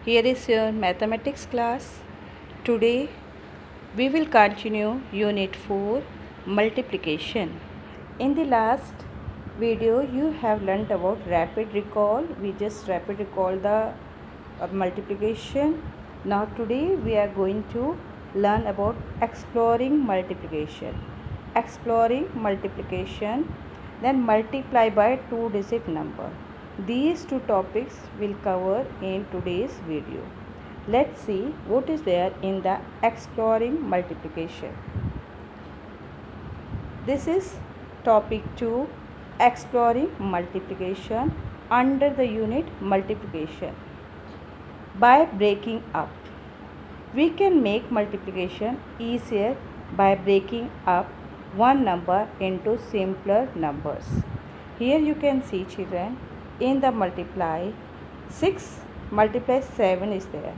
Here is your mathematics class. Today we will continue Unit 4 Multiplication. In the last video you have learnt about rapid recall. We just rapid recall the multiplication. Now today we are going to learn about exploring multiplication. Exploring multiplication, then multiply by two-digit number. These two topics will cover in today's video. Let's see what is there in the exploring multiplication. This is topic 2, exploring multiplication under the unit multiplication. By breaking up, we can make multiplication easier by breaking up one number into simpler numbers. Here you can see, children, in the multiply, 6 multiply 7 is there.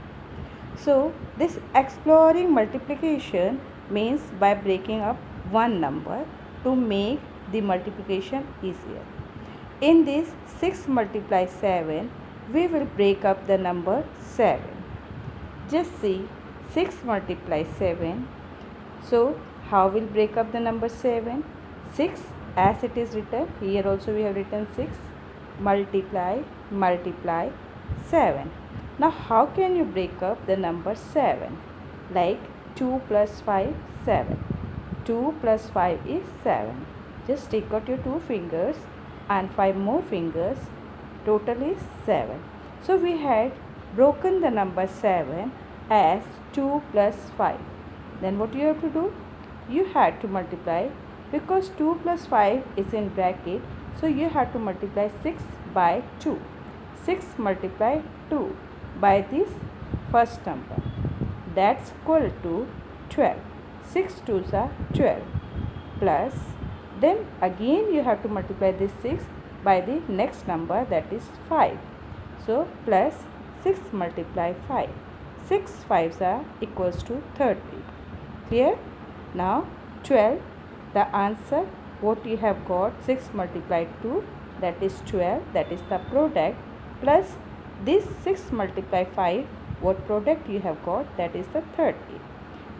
So this exploring multiplication means by breaking up one number to make the multiplication easier. In this 6 multiply 7, we will break up the number 7. Just see 6 multiply 7. So how will break up the number 7? 6 as it is written, here also we have written 6 multiply 7. Now how can you break up the number 7? Like 2 plus 5, 7. 2 plus 5 is 7. Just take out your 2 fingers and 5 more fingers. Total is 7. So we had broken the number 7 as 2 plus 5. Then what you have to do? You had to multiply, because 2 plus 5 is in bracket. So you have to multiply 6 by 2. 6 multiply 2 by this first number. That's equal to 12. 6 2s are 12. Plus, then again you have to multiply this 6 by the next number, that is 5. So plus 6 multiply 5. 6 5s are equals to 30. Clear? Now 12, the answer what you have got, 6 multiplied 2, that is 12, that is the product, plus this 6 multiply 5, what product you have got, that is the 30.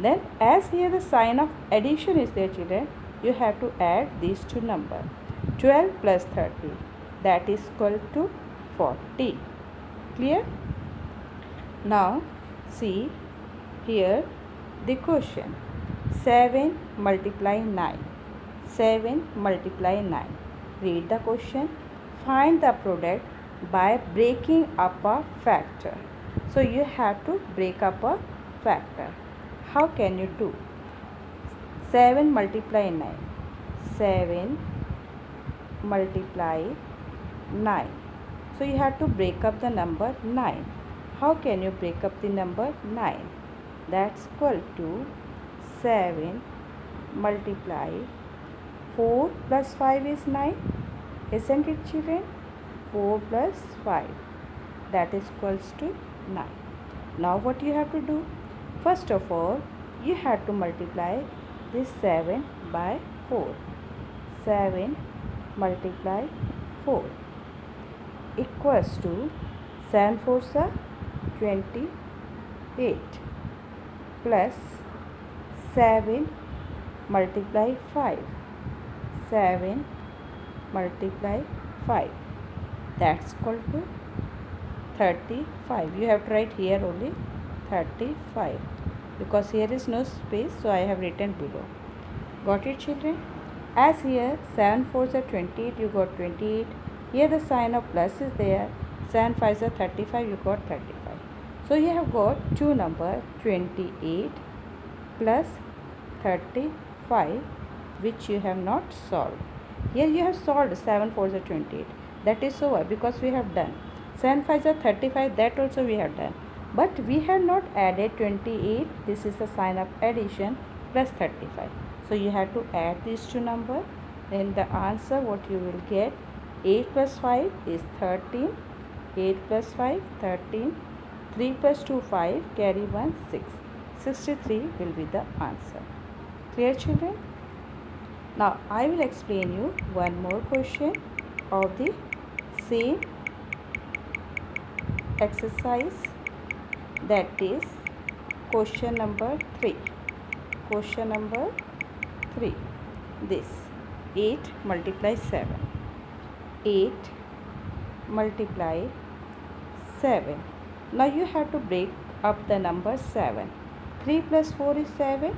Then as here the sign of addition is there, children, you have to add these two numbers. 12 plus 30, that is equal to 40. Clear? Now see here the question. 7 multiply 9. 7 multiply 9. Read the question. Find the product by breaking up a factor. So you have to break up a factor. How can you do? 7 multiply 9. 7 multiply 9. So you have to break up the number 9. How can you break up the number 9? That's equal to 7 multiply 4 plus 5 is 9. Isn't it, children? 4 plus 5, that is equals to 9. Now what you have to do? First of all, you have to multiply this 7 by 4. 7 multiply 4 equals to 7 4s are 28 plus 7 multiply 5. 7 multiply 5, that's equal to 35. You have to write here only 35, because here is no space, so I have written below. Got it, children? As here 7 4s are 28, you got 28. Here the sign of plus is there. 7 5s are 35, you got 35. So you have got two number, 28 plus 35, which you have not solved. Here you have solved 7 4s are 28. That is over, because we have done. 7 5s are 35, that also we have done. But we have not added 28. This is the sign of addition, plus 35. So you have to add these two numbers. Then the answer what you will get, 8 plus 5 is 13. 8 plus 5, 13. 3 plus 2, 5. Carry 1, 6. 63 will be the answer. Clear, children? Now I will explain you one more question of the same exercise. That is question number 3. Question number 3. This 8 multiply 7. 8 multiply 7. Now you have to break up the number 7. 3 plus 4 is 7.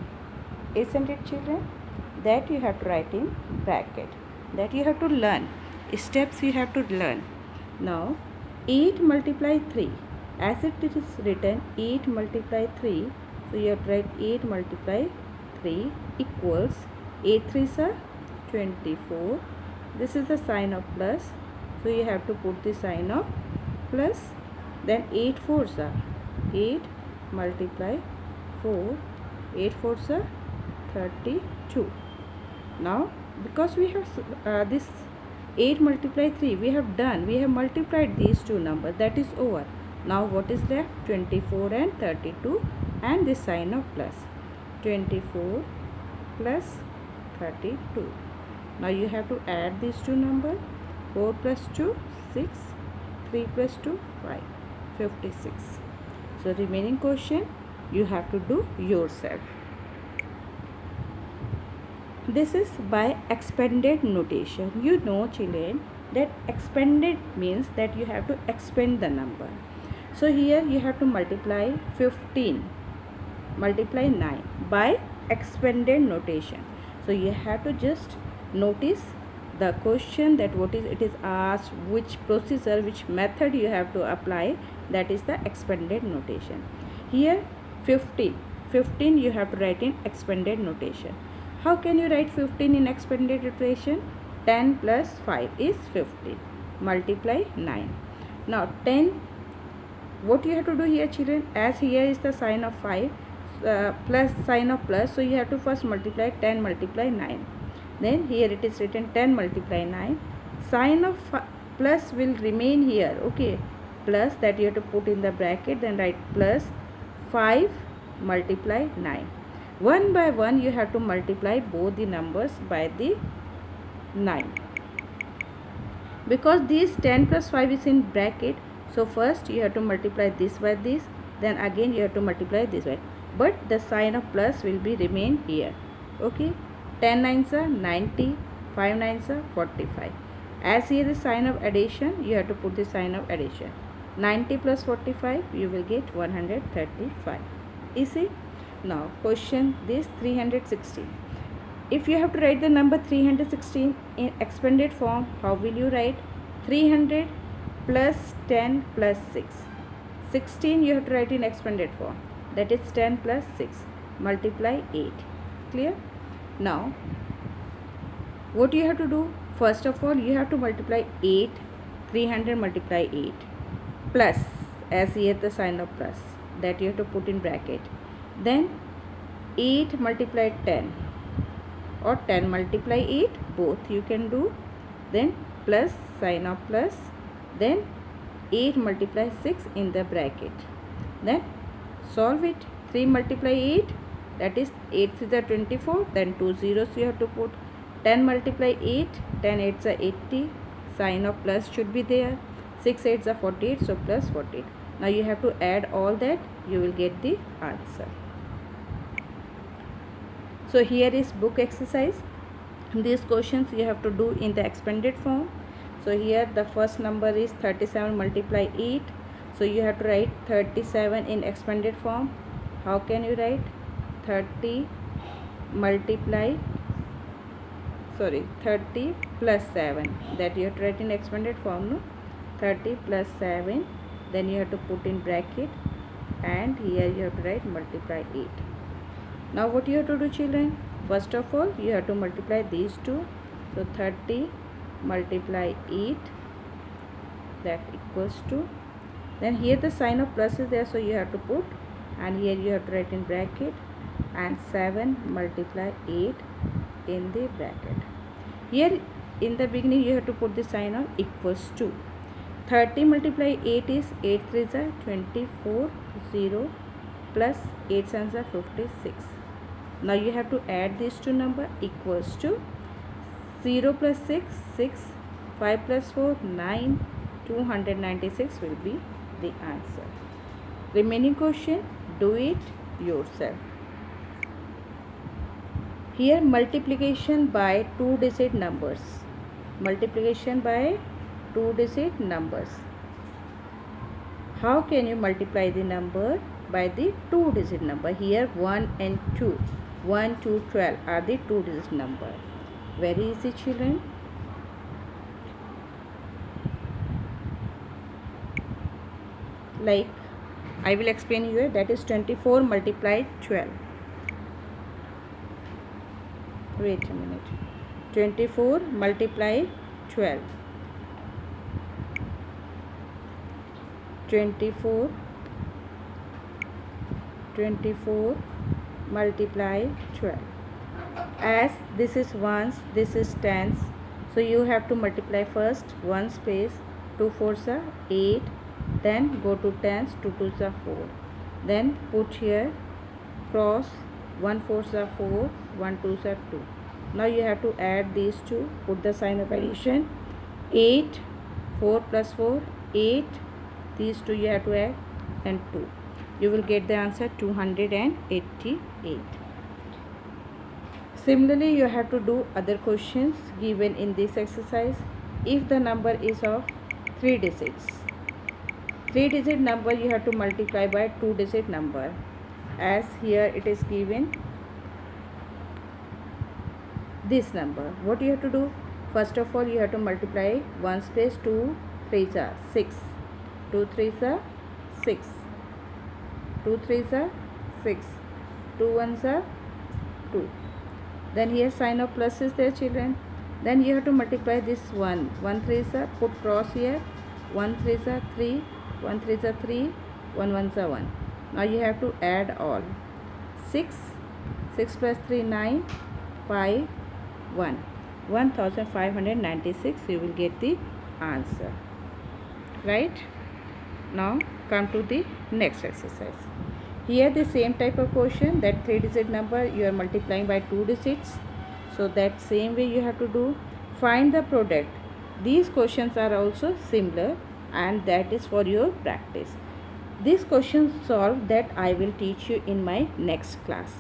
Isn't it, children? That you have to write in bracket. That you have to learn. Steps you have to learn. Now 8 multiply 3. As it is written 8 multiply 3. So you have to write 8 multiply 3 equals 8 3s are 24. This is the sign of plus. So you have to put the sign of plus. Then 8 4s are 8 multiply 4. 8 4s are 32. Now because we have this 8 multiply 3 we have done. We have multiplied these two numbers. That is over. Now what is left? 24 and 32 and this sign of plus. 24 plus 32. Now you have to add these two numbers. 4 plus 2 6. 3 plus 2 5. 56. So remaining question you have to do yourself. This is by expanded notation. You know, children, that expanded means that you have to expand the number. So here you have to multiply 15 multiply 9 by expanded notation. So you have to just notice the question that what is it is asked, which procedure, which method you have to apply. That is the expanded notation. Here 15 you have to write in expanded notation. How can you write 15 in expanded notation? 10 plus 5 is 15 multiply 9. Now 10, what you have to do here, children, as here is the sign of 5 plus sign of plus, so you have to first multiply 10 multiply 9. Then here it is written 10 multiply 9. Sign of plus will remain here. Okay, plus that you have to put in the bracket, then write plus 5 multiply 9. One by one you have to multiply both the numbers by the 9. Because this 10 plus 5 is in bracket, so first you have to multiply this by this, then again you have to multiply this by. But the sign of plus will be remain here. Okay, 10 nines are 90, 5 nines are 45. As here is sign of addition, you have to put the sign of addition. 90 plus 45 you will get 135. Easy. Now question this 316. If you have to write the number 316 in expanded form, how will you write? 300 plus 10 plus 6. 16 you have to write in expanded form. That is 10 plus 6 multiply 8. Clear? Now what you have to do? First of all you have to multiply 8. 300 multiply 8 plus, as here the sign of plus, that you have to put in bracket. Then 8 multiply 10 or 10 multiply 8, both you can do. Then plus sign of plus, then 8 multiply 6 in the bracket. Then solve it. 3 multiply 8, that is 8 is the 24, then 2 zeros you have to put. 10 multiply 8, 10 8s are 80, sign of plus should be there. 6 8s are 48, so plus 48. Now you have to add all that, you will get the answer. So here is book exercise. These questions you have to do in the expanded form. So here the first number is 37 multiply 8. So you have to write 37 in expanded form. How can you write? 30 plus 7. That you have to write in expanded form, no? 30 plus 7. Then you have to put in bracket, and here you have to write multiply 8. Now what you have to do, children? First of all you have to multiply these two. So 30 multiply 8, that equals to, then here the sign of plus is there, so you have to put, and here you have to write in bracket, and 7 multiply 8 in the bracket. Here in the beginning you have to put the sign of equals to. 30 multiply 8 is 8 3s are 24, 0 plus 8 7s are 56. Now you have to add these two numbers, equals to 0 plus 6 6, 5 plus 4 9, 296 will be the answer. Remaining question, do it yourself. Here multiplication by two-digit numbers. Multiplication by two-digit numbers. How can you multiply the number by the two-digit number? Here 1 and 2. 1, 2, 12 are the two-digit number. Very easy, children. Like I will explain here, that is 24 multiplied 12. Wait a minute. 24 multiplied 12. 24 multiply 12. As this is ones, this is tens, so you have to multiply first one space, 2 fours are 8, then go to tens, 2 twos are 4, then put here cross, 1 fours are 4, 1 twos are 2. Now you have to add these two, put the sign of addition. 8, 4 plus 4, 8, these two you have to add, and 2. You will get the answer 288. Similarly, you have to do other questions given in this exercise. If the number is of 3 digits, 3-digit number you have to multiply by 2-digit number. As here it is given this number. What you have to do? First of all, you have to multiply 1 space, 2 3s are 6, 2 3s are 6, 2 3s are 6, 2 1s are 2. Then here sign of plus is there, children. Then you have to multiply this 1. 1 3s are, put cross here. 1 3s are 3, 1 3s are 3, 1 1s are 1. Now you have to add all. 6, 6 plus 3 9, 5 1. 1596 you will get the answer. Right? Now come to the next exercise. Here the same type of question, that 3-digit number you are multiplying by 2 digits. So that same way you have to do. Find the product. These questions are also similar, and that is for your practice. These questions solved that I will teach you in my next class.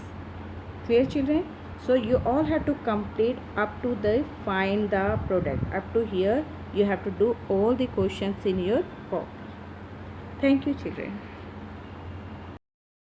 Clear, children? So you all have to complete up to the find the product. Up to here you have to do all the questions in your copy. Thank you, children.